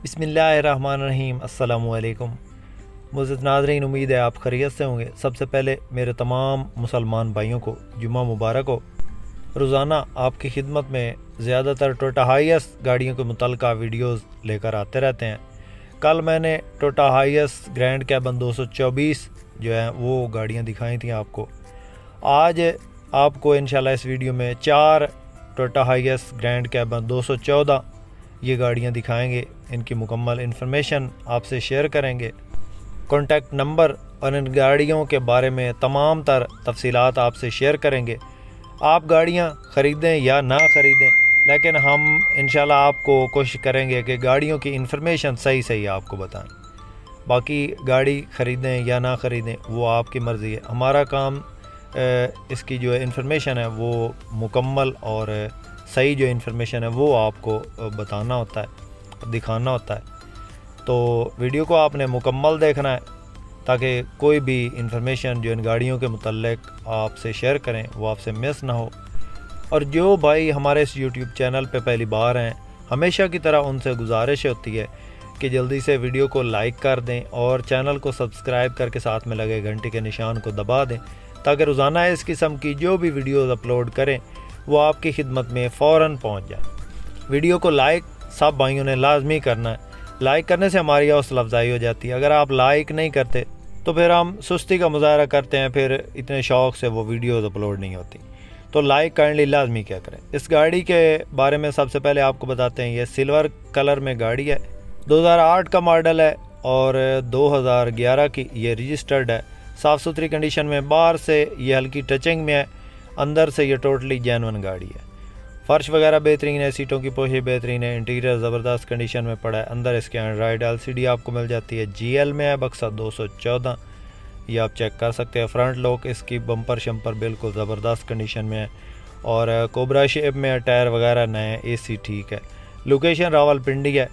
बिस्मिल्लाहिर्रहमानिर्रहीम। अस्सलामुअलैकुम। मुअज़्ज़िज़ नाज़रीन, उम्मीद है आप खैरियत से होंगे। सबसे पहले मेरे तमाम मुसलमान भाइयों को जुम्मा मुबारक हो। रोज़ाना आपकी खिदमत में ज़्यादातर टोयोटा हाइएस गाड़ियों के मुतल्लिक़ वीडियोज़ लेकर आते रहते हैं। कल मैंने टोयोटा हाइएस ग्रैंड कैबन 224 जो है वो गाड़ियाँ दिखाई थी आपको। आज आपको इंशाल्लाह इस वीडियो में 4 टोयोटा हाइएस ग्रैंड कैबन 214 ये गाड़ियाँ दिखाएंगे। इनकी मुकम्मल इन्फॉर्मेशन आपसे शेयर करेंगे। कॉन्टैक्ट नंबर और इन गाड़ियों के बारे में तमाम तर तफसीलात आपसे शेयर करेंगे। आप गाड़ियाँ ख़रीदें या ना ख़रीदें, लेकिन हम इंशाल्लाह आपको कोशिश करेंगे कि गाड़ियों की इन्फॉर्मेशन सही आपको बताएं। बाकी गाड़ी ख़रीदें या ना ख़रीदें वो आपकी मर्ज़ी है। हमारा काम इसकी जो इन्फॉर्मेशन है वो मुकम्मल और सही जो इन्फॉर्मेशन है वो आपको बताना होता है, दिखाना होता है। तो वीडियो को आपने मुकम्मल देखना है ताकि कोई भी इन्फॉर्मेशन जो इन गाड़ियों के मुतल्लिक़ आपसे शेयर करें वो आपसे मिस ना हो। और जो भाई हमारे इस यूट्यूब चैनल पे पहली बार हैं, हमेशा की तरह उनसे गुजारिश होती है कि जल्दी से वीडियो को लाइक कर दें और चैनल को सब्सक्राइब करके साथ में लगे घंटे के निशान को दबा दें ताकि रोज़ाना इस किस्म की जो भी वीडियोज़ अपलोड करें वो आपकी खिदमत में फ़ौरन पहुंच जाए। वीडियो को लाइक सब भाइयों ने लाजमी करना है। लाइक करने से हमारी हौसला अफजाई हो जाती है। अगर आप लाइक नहीं करते तो फिर हम सुस्ती का मुजाहरा करते हैं, फिर इतने शौक़ से वो वीडियोज़ अपलोड नहीं होती। तो लाइक काइंडली लाजमी क्या करें। इस गाड़ी के बारे में सबसे पहले आपको बताते हैं। ये सिल्वर कलर में गाड़ी है, 2008 का मॉडल है और 2011 की ये रजिस्टर्ड है। साफ़ सुथरी कंडीशन में, बाहर से ये हल्की टचिंग में है, अंदर से ये टोटली जेन्युइन गाड़ी है। फ़र्श वगैरह बेहतरीन है, सीटों की पोशी बेहतरीन है, इंटीरियर ज़बरदस्त कंडीशन में पड़ा है। अंदर इसके एंड्रॉयड LCD आपको मिल जाती है। GL में है, बक्सा 214, ये आप चेक कर सकते हैं। फ्रंट लॉक इसकी बम्पर शम्पर बिल्कुल ज़बरदस्त कंडीशन में है और कोबरा शेप में है। टायर वगैरह नए, AC ठीक है। लोकेशन रावलपिंडी है।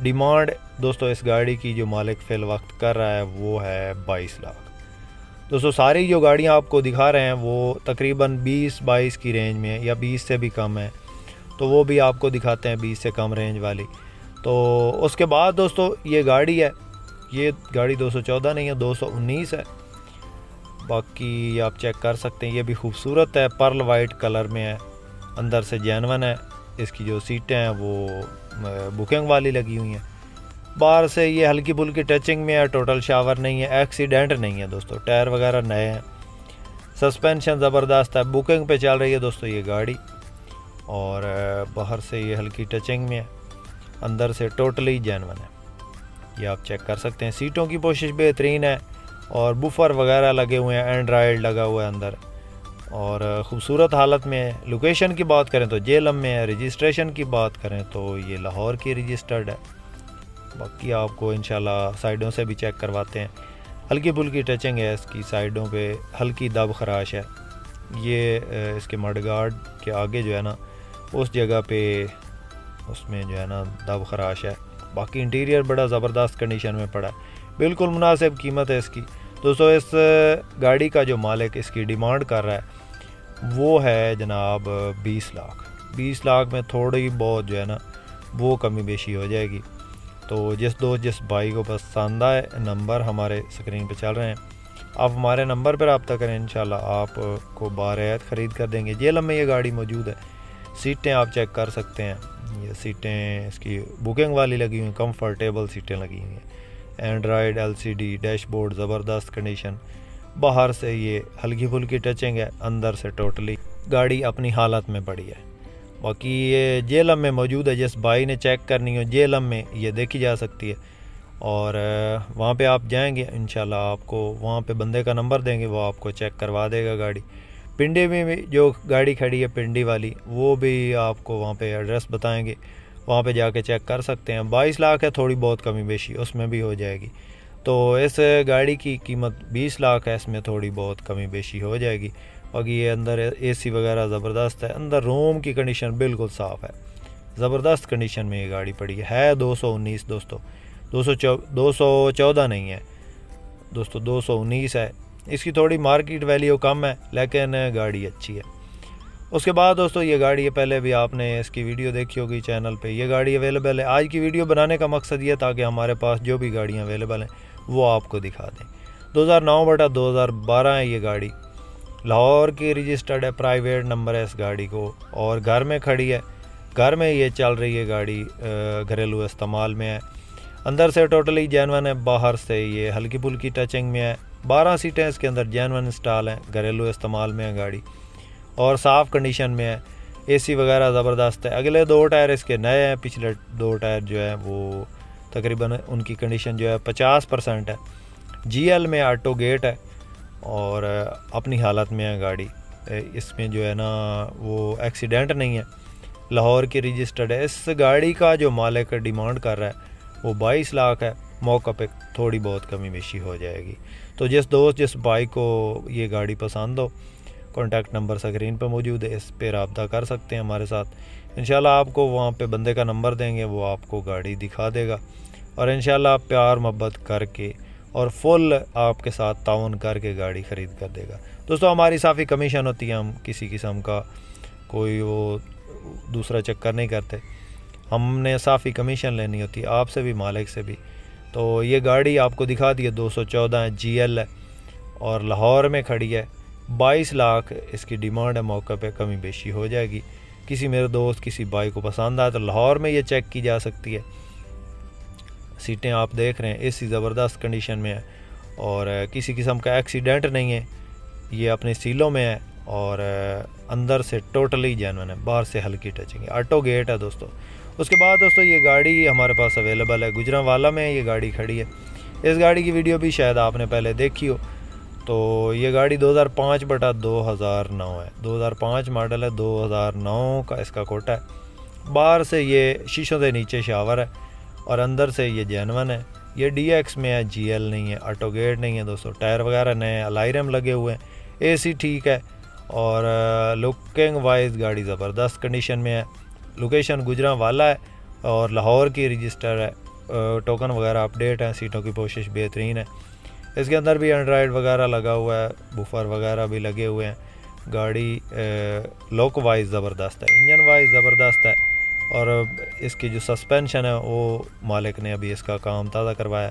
डिमांड दोस्तों इस गाड़ी की जो मालिक फ़िल वक्त कर रहा है वो है 22 लाख। दोस्तों सारी जो गाड़ियाँ आपको दिखा रहे हैं वो तकरीबन 20-22 की रेंज में है या 20 से भी कम है, तो वो भी आपको दिखाते हैं 20 से कम रेंज वाली। तो उसके बाद दोस्तों ये गाड़ी है, ये गाड़ी 214 नहीं है, 219 है। बाकी आप चेक कर सकते हैं, ये भी खूबसूरत है, पर्ल वाइट कलर में है, अंदर से जेन्युइन है। इसकी जो सीटें हैं वो बुकिंग वाली लगी हुई हैं। बाहर से ये हल्की फुल्की टचिंग में है, टोटल शावर नहीं है, एक्सीडेंट नहीं है दोस्तों। टायर वगैरह नए हैं, सस्पेंशन ज़बरदस्त है। बुकिंग पे चल रही है दोस्तों ये गाड़ी और बाहर से ये हल्की टचिंग में है, अंदर से टोटली जेन्युइन है। ये आप चेक कर सकते हैं। सीटों की पोशिश बेहतरीन है और बुफर वगैरह लगे हुए हैं, एंड्रॉयड लगा हुआ है अंदर और ख़ूबसूरत हालत में है। लोकेशन की बात करें तो जेलम में है। रजिस्ट्रेशन की बात करें तो ये लाहौर की रजिस्टर्ड है। बाकी आपको इंशाल्लाह साइडों से भी चेक करवाते हैं। हल्की फुल्की टचिंग है इसकी, साइडों पे हल्की दब खराश है। ये इसके मडगार्ड के आगे जो है ना उस जगह पे उसमें जो है ना दब खराश है। बाकी इंटीरियर बड़ा ज़बरदस्त कंडीशन में पड़ा है, बिल्कुल मुनासिब कीमत है इसकी। दोस्तों इस गाड़ी का जो मालिक इसकी डिमांड कर रहा है वो है जनाब 20 लाख। 20 लाख में थोड़ी बहुत जो है ना वो कमी बेशी हो जाएगी। तो जिस भाई को पसंद आए, नंबर हमारे स्क्रीन पे चल रहे हैं, आप हमारे नंबर पर रब्ता करें, इंशाल्लाह आपको बारियात ख़रीद कर देंगे। जेलम में ये गाड़ी मौजूद है। सीटें आप चेक कर सकते हैं, ये सीटें इसकी बुकिंग वाली लगी हुई हैं, कंफर्टेबल सीटें लगी हुई हैं। एंड्रॉयड LCD, डैशबोर्ड ज़बरदस्त कंडीशन। बाहर से ये हल्की फुल्की टचिंग है, अंदर से टोटली गाड़ी अपनी हालत में पड़ी है। बाकी ये जेलम में मौजूद है, जिस भाई ने चेक करनी हो जेलम में ये देखी जा सकती है और वहाँ पे आप जाएंगे इंशाल्लाह आपको वहाँ पे बंदे का नंबर देंगे, वो आपको चेक करवा देगा गाड़ी। पिंडी में भी जो गाड़ी खड़ी है पिंडी वाली, वो भी आपको वहाँ पे एड्रेस बताएंगे, वहाँ पे जाके चेक कर सकते हैं। 22 लाख है, थोड़ी बहुत कमी बेशी उसमें भी हो जाएगी। तो इस गाड़ी की कीमत 20 लाख है, इसमें थोड़ी बहुत कमी बेशी हो जाएगी। बाकी ये अंदर AC वगैरह ज़बरदस्त है, अंदर रूम की कंडीशन बिल्कुल साफ़ है, ज़बरदस्त कंडीशन में ये गाड़ी पड़ी है। 219 दोस्तों, 214 नहीं है दोस्तों, 219 है। इसकी थोड़ी मार्केट वैल्यू कम है लेकिन गाड़ी अच्छी है। उसके बाद दोस्तों ये गाड़ी है, पहले भी आपने इसकी वीडियो देखी होगी चैनल पे, ये गाड़ी अवेलेबल है। आज की वीडियो बनाने का मकसद ये ताकि हमारे पास जो भी गाड़ियाँ अवेलेबल हैं वो आपको दिखा दें। 2009/2012 है ये गाड़ी, लाहौर की रजिस्टर्ड है, प्राइवेट नंबर है इस गाड़ी को, और घर में खड़ी है। घर में ये चल रही है गाड़ी, घरेलू इस्तेमाल में है। अंदर से टोटली जेनवन है, बाहर से ये हल्की फुल्की टचिंग में है। 12 सीटें इसके अंदर जेनवन इंस्टॉल हैं, घरेलू इस्तेमाल में है गाड़ी, और साफ़ कंडीशन में है। एसी वगैरह ज़बरदस्त है। अगले 2 टायर इसके नए हैं, पिछले 2 टायर जो है वो तकरीबन उनकी कंडीशन जो है 50% है। GL में ऑटो गेट है और अपनी हालत में है गाड़ी। इसमें जो है ना वो एक्सीडेंट नहीं है, लाहौर की रजिस्टर्ड है। इस गाड़ी का जो मालिक डिमांड कर रहा है वो 22 लाख है। मौका पे थोड़ी बहुत कमी बेशी हो जाएगी। तो जिस दोस्त जिस भाई को ये गाड़ी पसंद हो, कॉन्टैक्ट नंबर स्क्रीन पे मौजूद है, इस पर रब्ता कर सकते हैं हमारे साथ। इंशाल्लाह आपको वहाँ पे बंदे का नंबर देंगे, वो आपको गाड़ी दिखा देगा, और इंशाल्लाह प्यार मोहब्बत करके और फुल आपके साथ ताउन करके गाड़ी ख़रीद कर देगा। दोस्तों हमारी साफ़ी कमीशन होती है, हम किसी किस्म का कोई वो दूसरा चक्कर नहीं करते, हमने साफ़ी कमीशन लेनी होती है आपसे भी मालिक से भी। तो ये गाड़ी आपको दिखा दी है, 214 GL है और लाहौर में खड़ी है। 22 लाख इसकी डिमांड है, मौका पे कमी बेशी हो जाएगी। किसी मेरे दोस्त किसी भाई को पसंद आए तो लाहौर में ये चेक की जा सकती है। सीटें आप देख रहे हैं, एसी ज़बरदस्त कंडीशन में है और किसी किस्म का एक्सीडेंट नहीं है। ये अपने सीलों में है और अंदर से टोटली जेन्युइन है, बाहर से हल्की टचिंग है, ऑटो गेट है दोस्तों। उसके बाद दोस्तों ये गाड़ी हमारे पास अवेलेबल है, गुजरांवाला में ये गाड़ी खड़ी है। इस गाड़ी की वीडियो भी शायद आपने पहले देखी हो। तो ये गाड़ी 2005/2009 है, 2005 मॉडल है, 2009 का इसका कोटा है। बाहर से ये शीशों से नीचे शावर है और अंदर से ये जेन्युइन है। ये DX में है, GL नहीं है, ऑटो गेट नहीं है दोस्तों। टायर वगैरह नए, अलायरम लगे हुए हैं, AC ठीक है और लुकिंग वाइज गाड़ी ज़बरदस्त कंडीशन में है। लोकेशन गुजरांवाला है और लाहौर की रजिस्टर है। टोकन वगैरह अपडेट है, सीटों की पोशिश बेहतरीन है। इसके अंदर भी एंड्रॉयड वगैरह लगा हुआ है, बुफर वगैरह भी लगे हुए हैं। गाड़ी लुक वाइज ज़बरदस्त है, इंजन वाइज ज़बरदस्त है और इसकी जो सस्पेंशन है वो मालिक ने अभी इसका काम ताज़ा करवाया।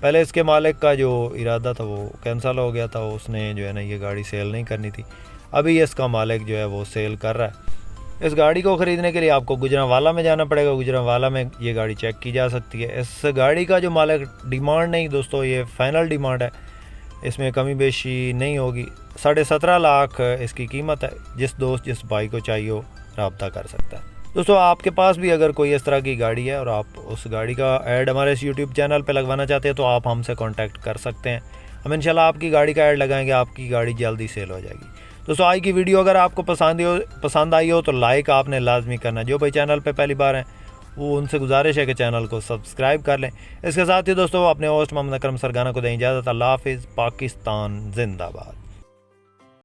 पहले इसके मालिक का जो इरादा था वो कैंसिल हो गया था, उसने जो है ना ये गाड़ी सेल नहीं करनी थी। अभी इसका मालिक जो है वो सेल कर रहा है। इस गाड़ी को ख़रीदने के लिए आपको गुजरांवाला में जाना पड़ेगा, गुजरांवाला में ये गाड़ी चेक की जा सकती है। इस गाड़ी का जो मालिक डिमांड नहीं दोस्तों, ये फ़ाइनल डिमांड है, इसमें कमी बेशी नहीं होगी। 17.5 लाख इसकी कीमत है। जिस दोस्त जिस भाई को चाहिए हो रब्ता कर सकता है। दोस्तों आपके पास भी अगर कोई इस तरह की गाड़ी है और आप उस गाड़ी का ऐड हमारे इस YouTube चैनल पर लगवाना चाहते हैं तो आप हमसे कॉन्टैक्ट कर सकते हैं। हम इंशाल्लाह आपकी गाड़ी का ऐड लगाएंगे, आपकी गाड़ी जल्दी सेल हो जाएगी। दोस्तों आज की वीडियो अगर आपको पसंद आई हो तो लाइक आपने लाजमी करना। जो भाई चैनल पे पहली बार हैं वो उनसे गुजारिश है कि चैनल को सब्सक्राइब कर लें। इसके साथ ही दोस्तों अपने होस्ट मोहम्मद अकरम सरगाना को दें इजाज़त। अल्लाह हाफिज़। पाकिस्तान जिंदाबाद।